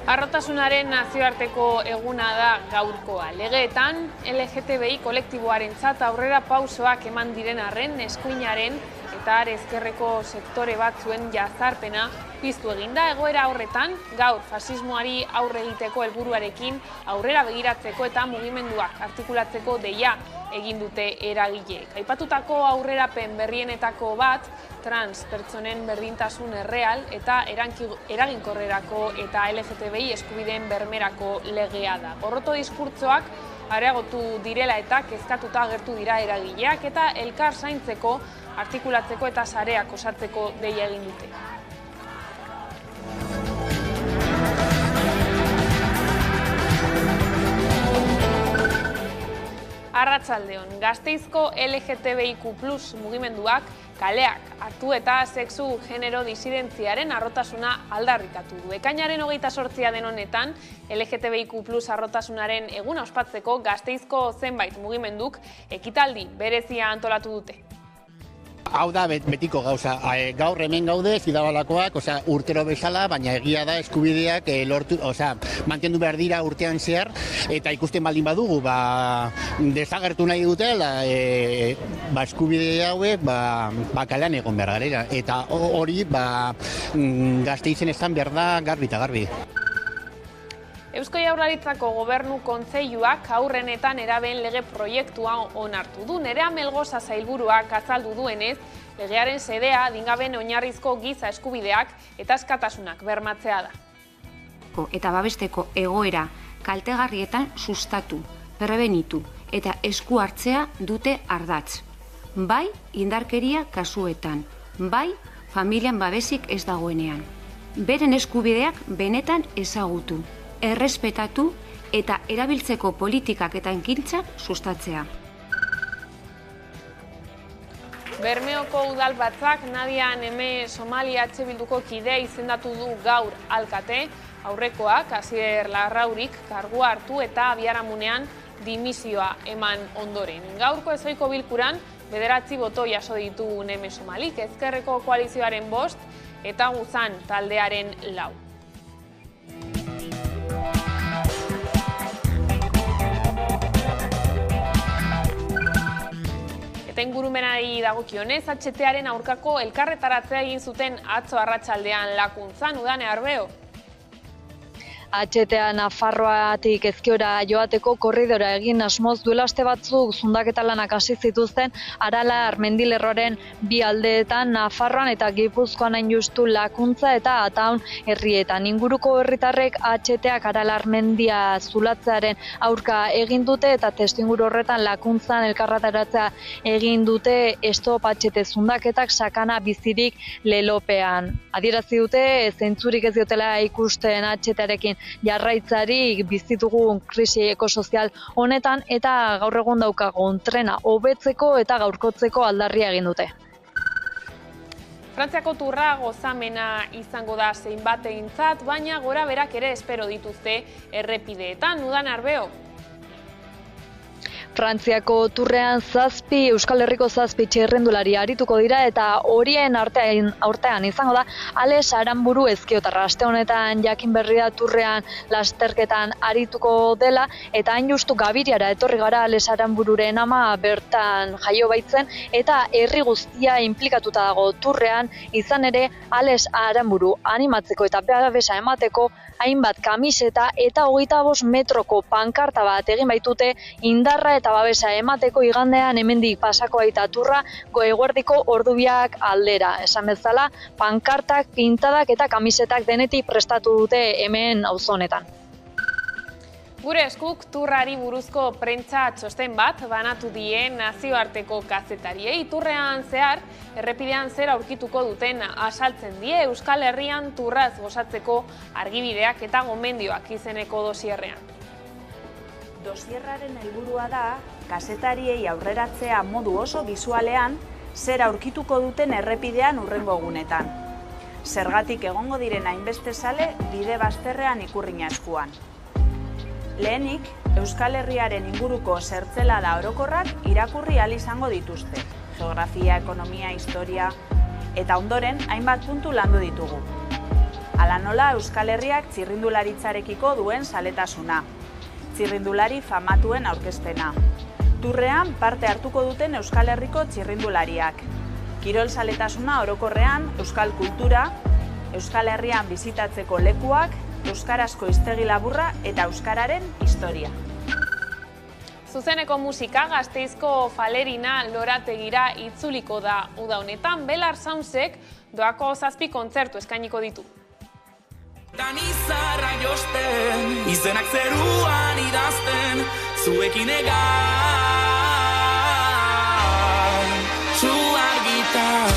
Harrotasunaren nazioarteko eguna da gaurkoa. Legeetan, LGTBI kolektiboarentzat aurrera pausoak eman diren arren, eskuinaren eta ezkerreko sektore batzuen jazarpena piztu eginda. Egoera horretan, gaur fasismoari aurre egiteko helburuarekin aurrera begiratzeko eta mugimenduak artikulatzeko deia egin dute eragileek. Aipatutako aurrerapen berrienetako bat, trans pertsonen berdintasun erreal eta eraginkorrerako eta LGTBI eskubideen bermerako legea da. Gorroto diskurtsoak areagotu direla eta kezkatuta agertu dira eragileak eta elkar zaintzeko, artikulatzeko eta sareak osatzeko deia egin dute. Arratsaldeon, Gasteizko LGTBIQ+ mugimenduak kaleak hartu eta sexu genero disidentziaren harrotasuna aldarrikatu du. Ekainaren 28 den honetan, LGTBIQ+ harrotasunaren eguna ospatzeko Gasteizko zenbait mugimenduk ekitaldi berezia antolatu dute. Hau da betiko gauza, gaur hemen gaude, zidabalakoak, urtero bezala, baina egia da eskubideak mantendu behar dira urtean zehar, eta ikusten baldin badugu, desagertu nahi dutela, eskubide hauek, kalean egon behar garela, eta hori Gasteizen estan behar da garbi eta garbi. Eusko Jaurlaritzako Gobernu Kontseiluak haurren eta nerabeen lege proiektua onartu du. Nerea Melgoza sailburuak azaldu duenez, legearen xedea adingabeen oinarrizko giza eskubideak eta askatasunak bermatzea da. Eta babesteko egoera kaltegarrietan sustatu, prebenitu eta esku hartzea dute ardatz. Bai indarkeria kasuetan, bai familian babesik ez dagoenean. Beren eskubideak benetan ezagutu, errespetatu eta erabiltzeko politikak eta ekintzak sustatzea. Bermeoko udalbatzak Nadia Neme Somalia Bilduko kidea izendatu du gaur alkate, aurrekoak Asier Larraurik kargua hartu eta biharamunean dimisioa eman ondoren. Gaurko ezohiko bilkuran 9 boto jaso ditu Neme Somalik, ezkerreko koalizioaren 5 eta Guzan taldearen 4. Eta ingurumenari dagokionez, HTaren aurkako elkarretaratzea egin zuten atzo arratsaldean Lakuntzan, Udane Arbeo. HTA Nafarroatik Ezkiora joateko korridora egin asmoz duela aste batzuk zundaketa lanak hasi zituzten Aralar mendilerroaren bi aldeetan Nafarroan eta Gipuzkoan hain justu Lakuntza eta Ataun herrietan. Inguruko herritarrek HTak Aralar mendia zulatzearen aurka egin dute eta testuinguru horretan Lakuntzan elkarretaratzea egin dute Stop HT zundaketak sakana bizirik lelopean. Adierazi dute zentzurik ez diotela ikusten HTarekin jarraitzari bizitugun krisi ekosozial honetan eta gaur egun daukagun trena hobetzeko eta gaurkotzeko aldarria egin dute. Frantziako turra gozamena izango da zeinbatentzat, baina gora berak ere espero dituzte errepideetan. Udane Arbeo. Frantziako turrean 7 Euskal Herriko 7 txirrindulari arituko dira eta horien artean izango da Ales Aranburu ezkiotarra. Aste honetan jakin berria turrean lasterketan arituko dela eta hain justu Gabiriara etorri gara Ales Aranbururen ama bertan jaio baitzen eta herri guztia inplikatuta dago turrean, izan ere Ales Aranburu animatzeko eta babesa emateko hainbat kamiseta eta 25 metroko pankarta bat egin baitute indarra eta babesa emateko igandean hemendik pasako baita turra eguerdiko ordubiak aldera. Esan bezala, pankartak, pintadak eta kamisetak denetik prestatu dute hemen auzonetan. Gure eskuk turrari buruzko prentsa txosten bat banatu die nazioarteko kazetariei. Turrean zehar, errepidean zer aurkituko duten asaltzen die Euskal Herrian turraz gozatzeko argibideak eta gomendioak izeneko dosierrean. Dosierraren helburua da, kazetariei aurreratzea modu oso bisualean zer aurkituko duten errepidean hurrengo egunetan. Zergatik egongo diren hainbeste zale bide bazterrean ikurrina eskuan. Lehenik, Euskal Herriaren inguruko zertzelada orokorrak irakurri ahal izango dituzte. geografia, ekonomia, historia, eta ondoren hainbat puntu landu ditugu. Hala nola Euskal Herriak txirrindularitzarekiko duen zaletasuna, txirrindulari famatuen aurkezpena, turrean parte hartuko duten Euskal Herriko txirrindulariak, kirol zaletasuna orokorrean, euskal kultura, Euskal Herrian bizitatzeko lekuak, euskarazko hiztegi laburra eta euskararen historia. Zuzeneko musika Gasteizko Falerina lorategira itzuliko da uda honetan. Belar Soundsek doako 7 kontzertu eskainiko ditu. Dan izarra josten, izenak zeruan idazten, zuekin egan, zu argitan.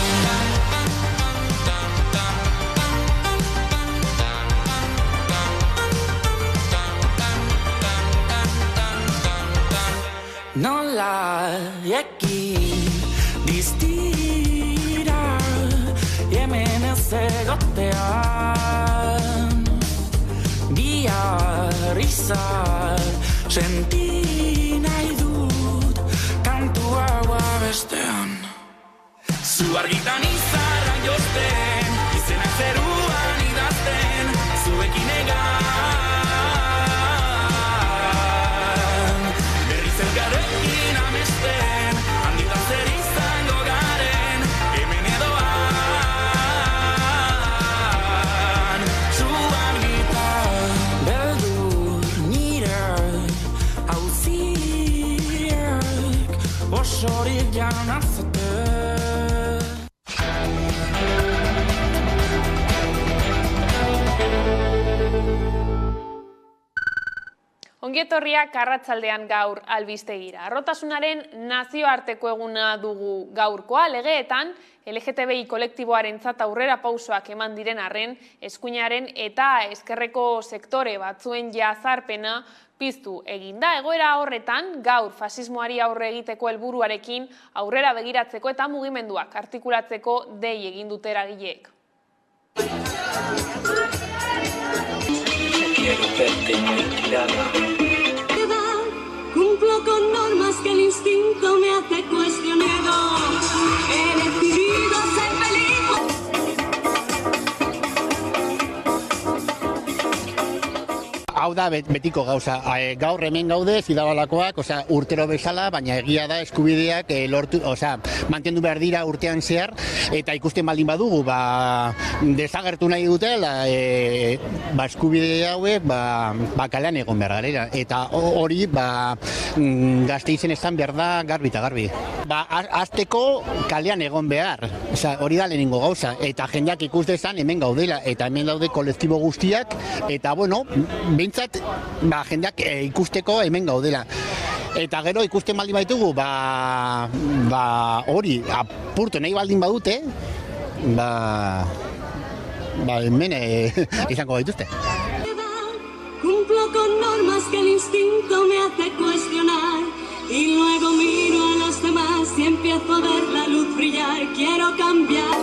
Nola ekin diztira, hemen ez egotean, bihar izar senti nahi dut kantu hau abestean. Zu argitan izarra josten, izenak zeruan idazten, zuekin egan, berriz elkarrekin amesten, handitan zer izango garen, hemen edoan. Zu argitan, beldur nire hauziek, osorik janazate. Ongietorriak arratsaldean gaur albistegira. Arrotasunaren nazioarteko eguna dugu gaurkoa, legeetan LGTBI kolektiboarentzat aurrera pausoak eman diren arren, eskuinaren eta ezkerreko sektore batzuen jazarpena piztu egin da. Egoera horretan, gaur fasismoari aurre egiteko helburuarekin aurrera begiratzeko eta mugimenduak artikulatzeko dei egin dute eragileek. Cumplo con normas que el instinto me hace cuestionar. He decidido ser feliz. Hau da betiko gauza, gaur hemen gaude zidabalakoak, urtero bezala, baina egia da eskubideak lortu, mantendu behar dira urtean zehar, eta ikusten baldin badugu, desagertu nahi dutela, eskubide hauek, kalean egon behar garela, eta hori, Gasteizen esan behar da garbi eta garbi. Azteko kalean egon behar, hori da lehenengo gauza, eta jendeak ikus dezan hemen gaudela, eta hemen daude kolektibo guztiak, eta behintzat jendeak ikusteko hemen gaudela. Eta gero ikusten baldin baitugu, hori apurtu nahi baldin badute, hemen izango gaituzte. Cumplo con normas que el instinto me hace cuestionar y luego miro a los demás y empiezo a ver la luz brillar. Quiero cambiar.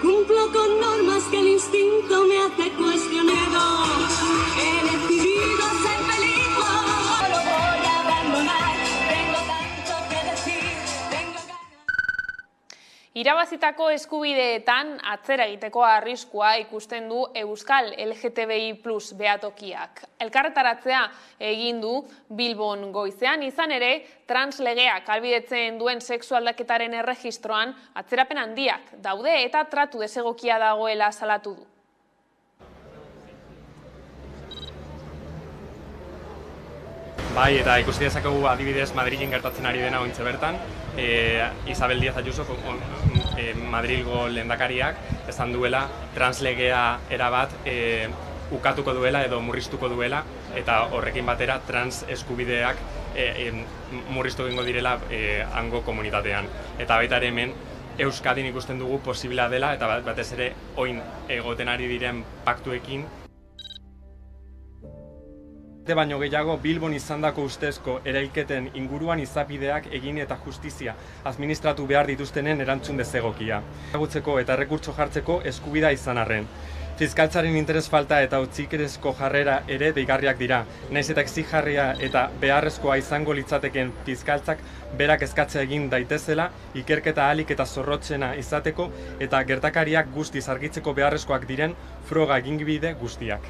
Cumplo con normas que el instinto me hace cuestionar. He decidido ser feliz. No lo voy a abandonar. Tengo tanto que decir. Tengo ganas. Irabazitako eskubideetan atzera egiteko arriskua ikusten du Euskal LGTBI+ behatokiak. Elkarretaratzea egin du Bilbon goizean, izan ere, translegeak ahalbidetzen duen sexu aldaketaren erregistroan atzerapen handiak daude eta tratu desegokia dagoela salatu du. Bai, eta ikusi dezakegu adibidez Madrilen gertatzen ari dena oraintxe bertan. Isabel Díaz Ayuso, Madrilgo lehendakariak, esan duela translegea erabat ukatuko duela edo murriztuko duela, eta horrekin batera trans eskubideak murriztu egingo direla hango komunitatean. Eta baita ere hemen Euskadin ikusten dugu posiblea dela, eta batez ere orain egoten ari diren paktuekin Baino gehiago Bilbon izandako ustezko erailketen inguruan izapideak egin eta justizia administratu behar dituztenen erantzun dezegokia. Ezagutzeko eta errekurtso jartzeko eskubidea izan arren. Fiskaltzaren interes falta eta utzikerezko jarrera ere deigarriak dira. Naiz eta exijarria eta beharrezkoa izango litzateken fiskaltzak berak eskatzea egin daitezela, ikerketa ahalik eta zorrotzena izateko eta gertakariak guztiz argitzeko beharrezkoak diren froga eginbide guztiak.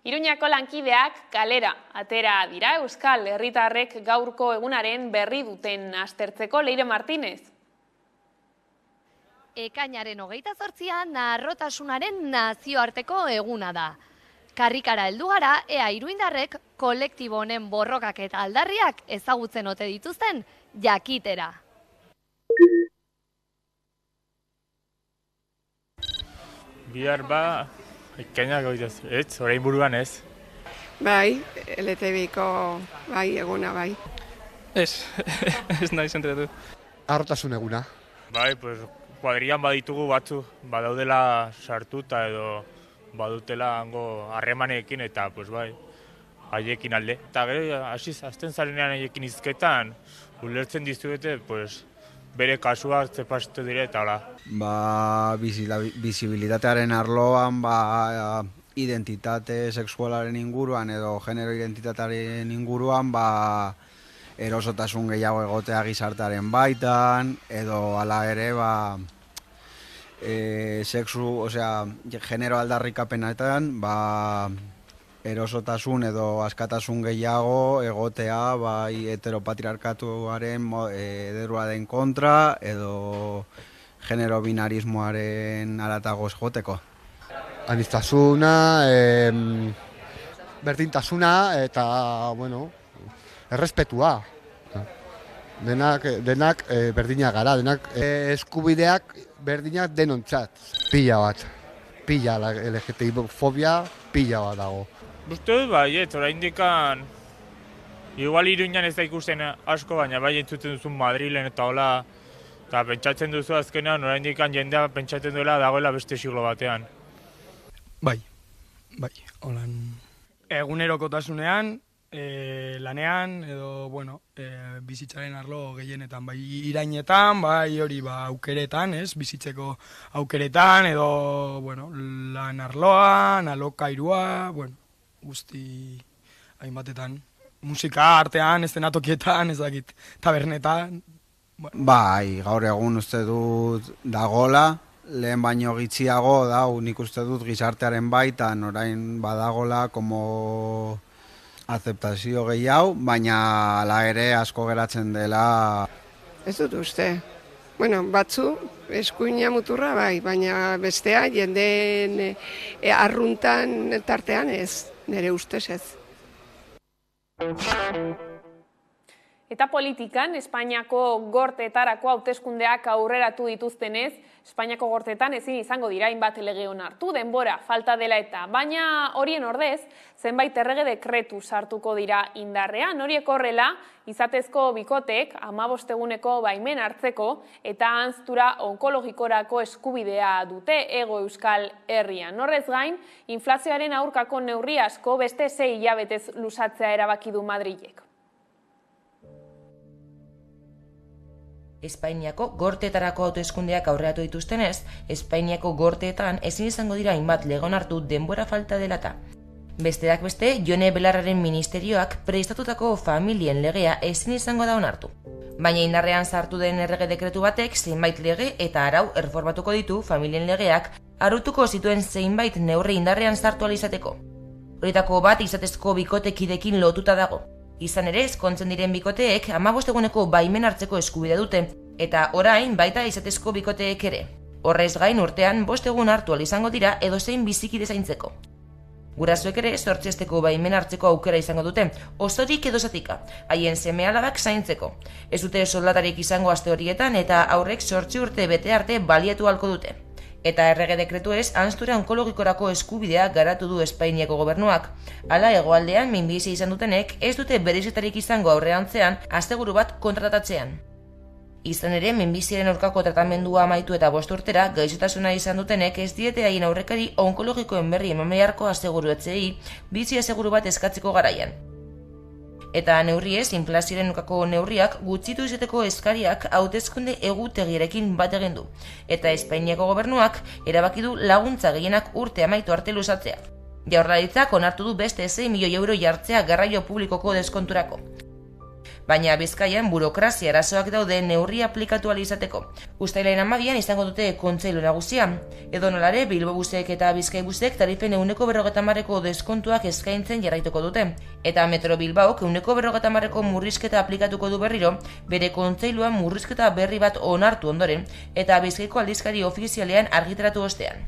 Iruñako lankideak kalera atera dira Euskal Herritarrek gaurko egunaren berri duten aztertzeko. Leire Martínez. Ekainaren 28an narrotasunaren nazioarteko eguna da. Karrikara heldu gara, ea iruindarrek kolektibo honen borrokak eta aldarriak ezagutzen ote dituzten jakitera. Bihar ekainak goitaz, orain buruan ez. Bai, LTBko eguna bai. Ez nahi zentratu. Harrotasun eguna. Bai, pues, kuadrian baditugu batzu, badaudela sartuta edo badutela hango harremanekin eta, pues bai, haiekin alde. Eta gero, azten zarenean haiekin izketan, ulertzen dizuete, pues, bere kasua hartzepastu dire eta hola. Bizibilitatearen arloan, identitate sexualaren inguruan edo genero identitatearen inguruan, erosotasun gehiago egotea gizartearen baitan, edo hala ere, genero aldarrikapenetan, erosotasun edo askatasun gehiago egotea bai heteropatriarkatuaren ederua den kontra edo genero binarismoaren aratago joteko. Aniztasuna, berdintasuna eta, errespetua. Denak berdinak gara, denak eskubideak berdinak denontzat. Pila bat, LGTBI-fobia pila bat dago. Uste dut bai, oraindikan igual Iruñan ez da ikusten asko, baina bai entzuten duzun Madrilen eta hola, eta pentsatzen duzu azkenean oraindikan jendea pentsatzen duela dagoela beste siglo batean. Bai, holan. Egunerokotasunean, lanean edo, bizitzaren arlo gehienetan, bai irainetan, bai hori aukeretan, bizitzeko aukeretan, edo, lan arloan, alokairua, guzti hainbatetan. Musika, artean, eszenatokietan, ezakit, tabernetan. Bai, gaur egun uste dut dagola, lehen baino gitxiago da, nik uste dut gizartearen baitan, orain badagola, como azeptazio gehiago, baina ala ere asko geratzen dela. Ez dut uste. Batzu, eskuina muturra bai, baina bestea jendeen arruntan tartean ez, nire ustez ez. Eta politikan, Espainiako gorteetarako hauteskundeak aurreratu dituztenez, Espainiako gorteetan ezin izango dira hainbat lege onartu, denbora falta dela eta, baina horien ordez, zenbait errege dekretu sartuko dira indarrean. Horiek horrela, izatezko bikotek 15 eguneko baimen hartzeko eta ahanztura onkologikorako eskubidea dute Hego Euskal Herrian. Horrez gain, inflazioaren aurkako neurri asko beste 6 hilabetez luzatzea erabaki du Madrilek. Espainiako gorteetarako hauteskundeak aurreratu dituztenez, Espainiako gorteetan ezin izango dira hainbat lege onartu denbora falta dela eta. Besteak beste, Jone Belarraren ministerioak prestatutako familien legea ezin izango da onartu. Baina indarrean sartu den errege dekretu batek zenbait lege eta arau erformatuko ditu familien legeak arautuko zituen zenbait neurri indarrean sartu ahal izateko. Horietako bat izatezko bikotekidekin lotuta dago. Izan ere, ezkontzen diren bikoteek 15 eguneko baimen hartzeko eskubidea dute, eta orain baita izatezko bikoteek ere. Horrez gain urtean 5 egun hartu ahal izango dira edozein bizikide zaintzeko. Gurasoek ere 8 asteko baimen hartzeko aukera izango dute, osorik edo zatika, haien seme-alabak zaintzeko. Ez dute soldatarik izango aste horietan eta aurrek 8 urte bete arte baliatu ahalko dute. Eta errege dekretu ez, ahanztura onkologikorako eskubidea garatu du Espainiako gobernuak. Hala, hegoaldean minbizia izan dutenek ez dute berezitarik izango aurrerantzean asteguru bat kontratatzean. Izan ere, minbiziaren aurkako tratamendua amaitu eta 5 urtera, gaixotasuna izan dutenek ez diete haien aurrekari onkologikoen berri eman beharko aseguruetzei bizi aseguru bat eskatzeko garaian. Eta neurriez, inflazioaren aurkako neurriak gutxitu izeteko eskariak hauteskunde egutegiarekin bat egin du. Eta Espainiako gobernuak erabaki du laguntza gehienak urte amaitu arte luzatzea. Jaurlaritzak onartu du beste 6 milioi euro jartzea garraio publikoko deskonturako. Baina Bizkaian burokrazia arazoak daude neurri aplikatu ahal izateko. Uztailaren 12an izango dute kontseilu nagusia. Edonolare, Bilbobusek eta Bizkaibusek tarifen 50%ko deskontuak eskaintzen jarraituko dute. Eta Metro Bilbaok 50%ko murrizketa aplikatuko du berriro, bere kontseiluan murrizketa berri bat onartu ondoren, eta Bizkaiko aldizkari ofizialean argitaratu ostean.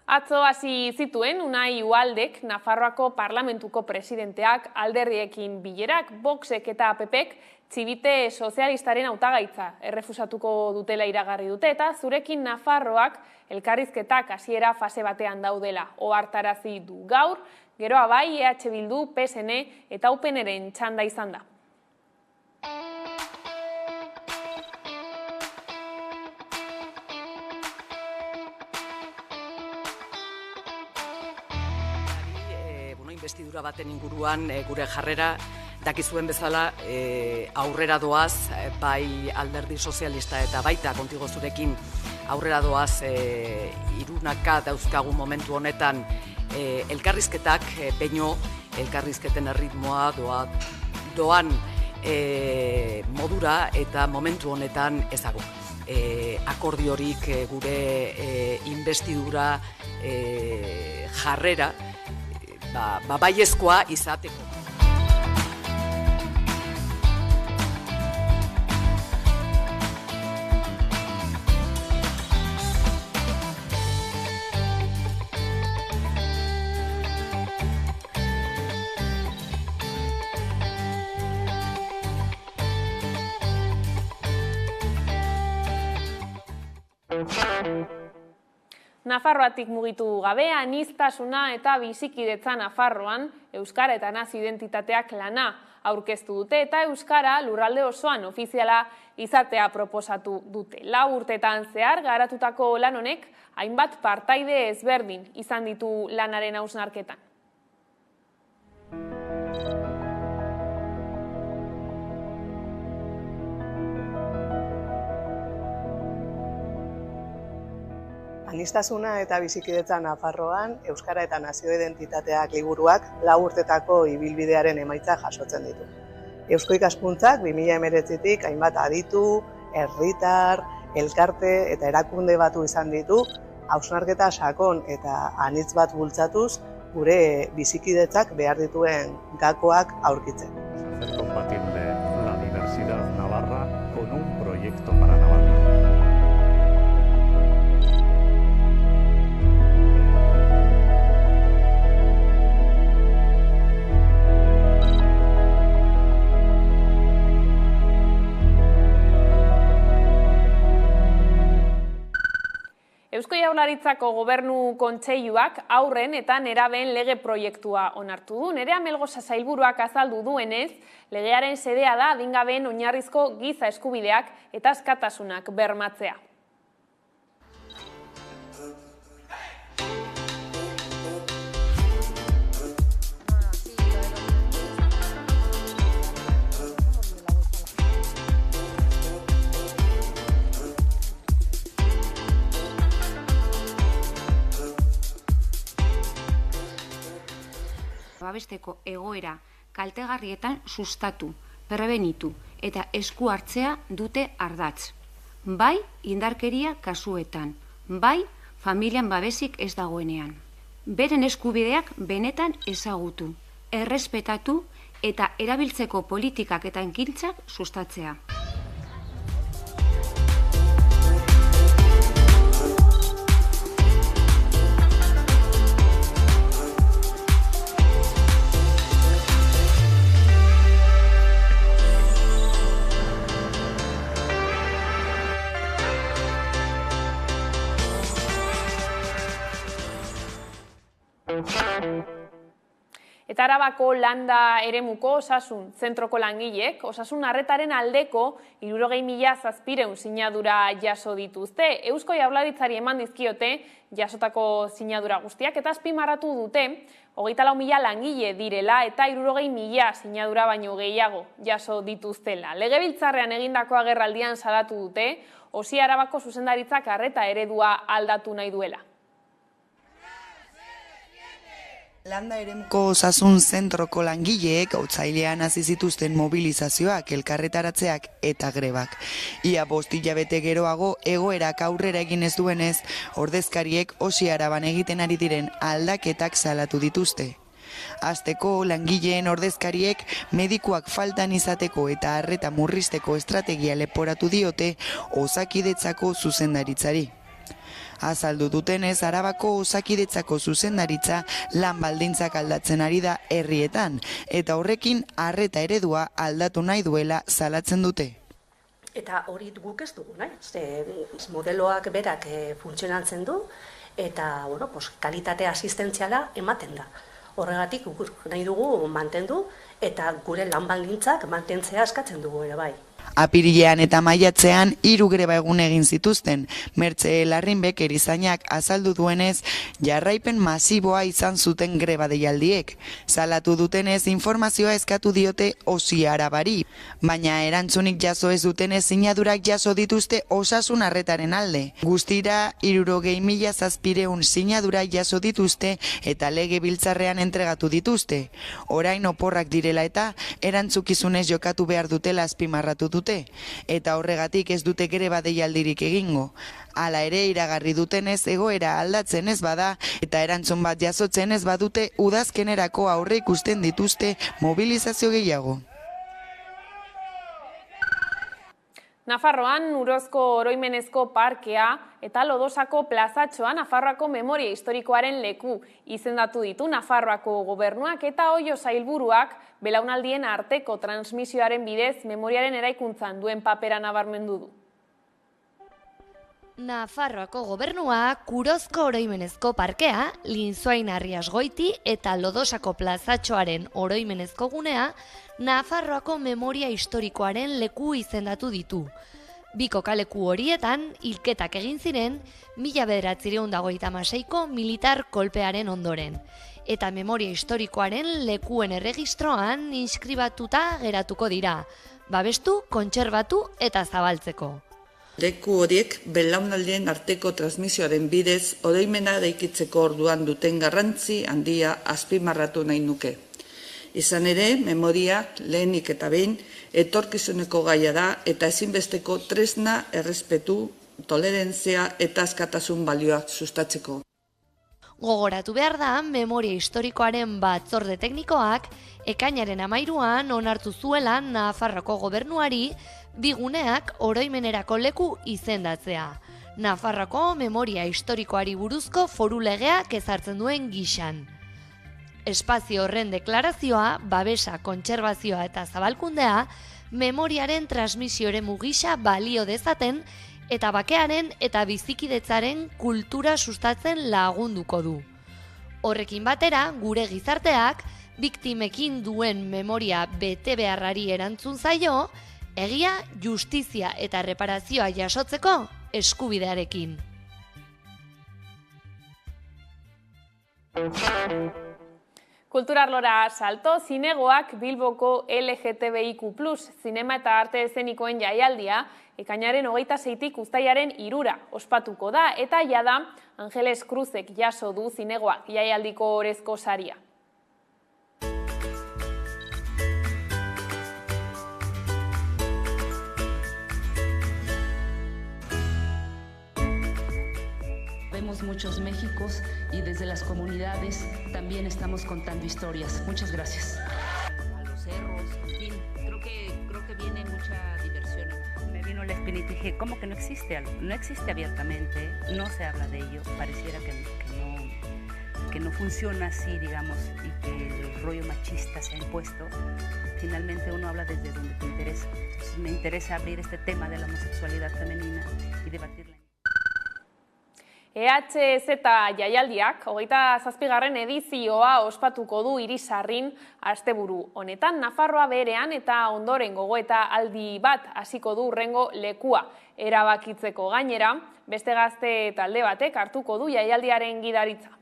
Atzo hasi zituen Unai Ualdek, Nafarroako parlamentuko presidenteak, alderdiekin bilerak, Voxek eta PPek txibite sozialistaren hautagaitza errefusatuko dutela iragarri dute, eta zurekin Nafarroak elkarrizketak hasiera fase batean daudela ohartarazi du gaur, geroa bai EH Bildu, PSN eta UPNren txanda izan da. Investidura baten inguruan gure jarrera dakizuen bezala aurrera doaz, bai alderdi sozialista eta baita Kontigo zurekin aurrera doaz irunaka dauzkagu momentu honetan elkarrizketak, baino elkarrizketen erritmoa doan modura eta momentu honetan ezagu. Akordiorik gure investidura jarrera baiezkoa izateko. Nafarroatik mugitu gabe, aniztasuna eta bizikidetza Nafarroan, euskara eta nazio identitateak lana aurkeztu dute eta euskara lurralde osoan ofiziala izatea proposatu dute. 4 urtetan zehar garatutako lan honek hainbat partaide ezberdin izan ditu lanaren hausnarketan. Aniztasuna eta bizikidetza Nafarroan, euskara eta nazio identitateak liburuak 4 urtetako ibilbidearen emaitza jasotzen ditu. Eusko Ikaskuntzak 2019tik hainbat aditu, herritar, elkarte eta erakunde batu izan ditu, hausnarketa sakon eta anitz bat bultzatuz, gure bizikidetzak behar dituen gakoak aurkitzen. Hacer compatible la diversidad navarra con un proyecto para Navarra. Eusko Jaurlaritzako Gobernu Kontseiluak haurren eta nerabeen lege proiektua onartu du. Nerea Melgoza sailburuak azaldu duenez, legearen xedea da adingabeen oinarrizko giza eskubideak eta askatasunak bermatzea. Babesteko egoera kaltegarrietan sustatu, prebenitu eta esku hartzea dute ardatz. Bai indarkeria kasuetan, bai familian babesik ez dagoenean. Beren eskubideak benetan ezagutu, errespetatu eta erabiltzeko politikak eta ekintzak sustatzea. Eta Arabako landa eremuko osasun zentroko langileek, osasun arretaren aldeko 60.000 sinadura jaso dituzte. Eusko Jaurlaritzari eman dizkiote jasotako sinadura guztiak eta azpimarratu dute 24.000 langile direla eta 60.000 sinadura baino gehiago jaso dituztela. Legebiltzarrean egindako agerraldian salatu dute, Osi Arabako zuzendaritzak arreta eredua aldatu nahi duela. Landa eremuko osasun zentroko langileek otsailean hasi zituzten mobilizazioak, elkarretaratzeak eta grebak. Ia 5 hilabete geroago egoerak aurrera egin ez duenez, ordezkariek Osi Araban egiten ari diren aldaketak salatu dituzte. Hasteko langileen ordezkariek medikuak faltan izateko eta arreta murrizteko estrategia leporatu diote Osakidetzako zuzendaritzari. Azaldu dutenez, Arabako Osakidetzako zuzendaritza lan baldintzak aldatzen ari da herrietan, eta horrekin arreta eredua aldatu nahi duela salatzen dute. Eta hori guk ez dugu, modeloak berak funtzionatzen du, eta kalitate asistentziala ematen da. Horregatik nahi dugu mantendu, eta gure lan baldintzak mantentzea eskatzen dugu ere bai. Apirilean eta maiatzean 3 greba egun egin zituzten. Mertze Larrinbek erizainak azaldu duenez, jarraipen masiboa izan zuten greba deialdiek. Salatu dutenez informazioa eskatu diote Osi Arabari, baina erantzunik jaso ez dutenez sinadurak jaso dituzte osasun arretaren alde. Guztira 60.700 sinadura jaso dituzte eta legebiltzarrean entregatu dituzte. Orain oporrak direla eta erantzukizunez jokatu behar dutela azpimarratu dute, eta horregatik ez dute greba deialdirik egingo. Hala ere iragarri dutenez egoera aldatzen ez bada eta erantzun bat jasotzen ez badute udazkenerako aurre ikusten dituzte mobilizazio gehiago. Nafarroan Urozko Oroimenezko parkea eta Lodosako plazatxoa Nafarroako memoria historikoaren leku izendatu ditu Nafarroako gobernuak eta Oio sailburuak belaunaldien arteko transmisioaren bidez memoriaren eraikuntzan duen papera nabarmendu du. Nafarroako gobernuak Urozko Oroimenezko parkea, Linzoain Arriasgoiti eta Lodosako plazatxoaren oroimenezko gunea Nafarroako memoria historikoaren leku izendatu ditu. Bi kokaleku horietan hilketak egin ziren 1956ko militar kolpearen ondoren, eta memoria historikoaren lekuen erregistroan inskribatuta geratuko dira, babestu, kontserbatu eta zabaltzeko. Leku horiek belaunaldien arteko transmisioaren bidez oroimena eraikitzeko orduan duten garrantzi handia azpimarratu nahi nuke. Izan ere, memoria lehenik eta behin etorkizuneko gaia da eta ezinbesteko tresna errespetu, tolerantzia eta askatasun balioak sustatzeko. Gogoratu behar da, memoria historikoaren batzorde teknikoak ekainaren 13an onartu zuela Nafarroako gobernuari biguneak oroimenerako leku izendatzea. Nafarroako memoria historikoari buruzko foru legeak ezartzen duen gixan. Espazio horren deklarazioa, babesa, kontserbazioa eta zabalkundea, memoriaren transmisioaren mugisa balio dezaten eta bakearen eta bizikidetzaren kultura sustatzen lagunduko du. Horrekin batera, gure gizarteak, biktimekin duen memoria bete beharrari erantzun zaio, egia, justizia eta reparazioa jasotzeko eskubidearekin. Kulturarlora salto, zinegoak Bilboko LGTBIQ+ zinema eta arte eszenikoen jaialdia ekainaren 26tik uztailaren 3 ospatuko da eta jada Angeles Cruzek jaso du zinegoak jaialdiko orezko saria. Vemos muchos Méxicos y desde las comunidades también estamos contando historias. Muchas gracias. A los cerros, en fin, creo que viene mucha diversión. Me vino la espinita y dije, ¿cómo que no existe algo? No existe abiertamente, no se habla de ello, pareciera que no funciona así, digamos, y que el rollo machista se ha impuesto. Finalmente uno habla desde donde te interesa. Entonces me interesa abrir este tema de la homosexualidad femenina y debatirla. EHZ jaialdiak, 27. edizioa ospatuko du Irisarrin asteburu honetan. Nafarroa berean eta ondoren gogoeta aldi bat hasiko du hurrengo lekua erabakitzeko. Gainera, beste gazte talde batek hartuko du jaialdiaren gidaritza.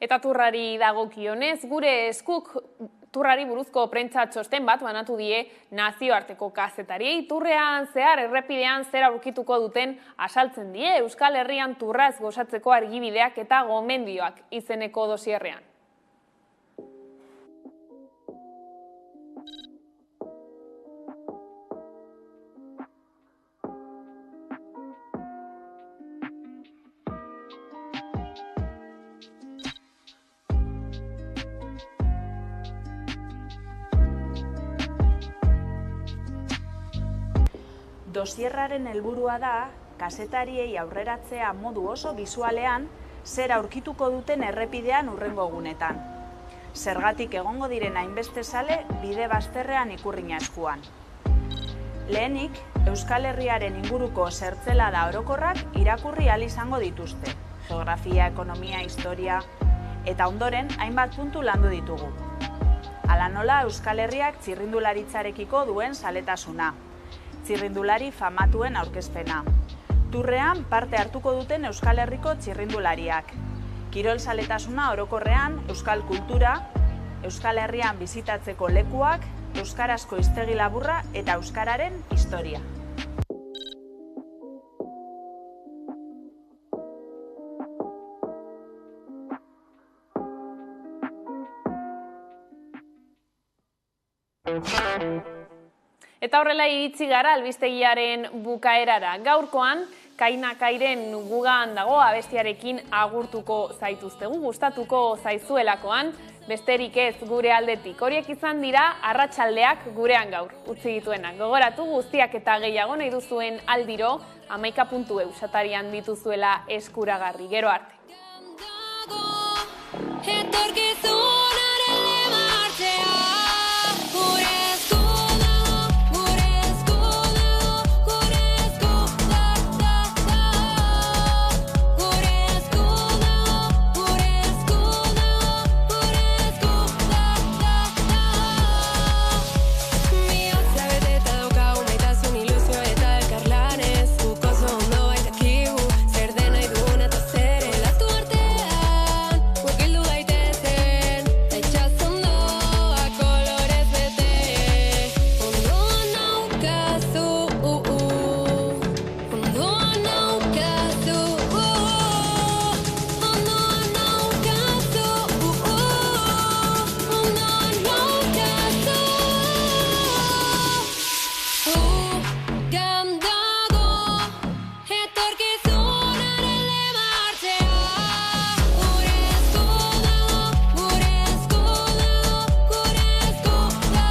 Eta turrari dagokionez, gure eskuk turrari buruzko prentsa txosten bat banatu die nazioarteko kazetariei. Turrean zehar errepidean zer aurkituko duten asaltzen die Euskal Herrian turraz gozatzeko argibideak eta gomendioak izeneko dosierrean. Dosierraren helburua da, kazetariei aurreratzea modu oso bisualean zer aurkituko duten errepidean hurrengo egunetan. Zergatik egongo diren hainbeste zale bide bazterrean ikurrina eskuan. Lehenik, Euskal Herriaren inguruko zertzelada orokorrak irakurri ahal izango dituzte. Geografia, ekonomia, historia eta ondoren hainbat puntu landu ditugu. Hala nola Euskal Herriak txirrindularitzarekiko duen zaletasuna. Txirrindulari famatuen aurkezpena. Turrean parte hartuko duten Euskal Herriko txirrindulariak. Kirol zaletasuna orokorrean, euskal kultura, Euskal Herrian bizitatzeko lekuak, euskarazko hiztegi laburra eta euskararen historia. Eta horrela iritsi gara albistegiaren bukaerara. Gaurkoan, Kainakairen gugan dago abestiarekin agurtuko zaituztegu, gustatuko zaizuelakoan, besterik ez gure aldetik. Horiek izan dira arratsaldeak gurean gaur utzi dituenak. Gogoratu guztiak eta gehiago nahi duzuen aldiro 11.eu satarian dituzuela eskuragarri. Gero arte.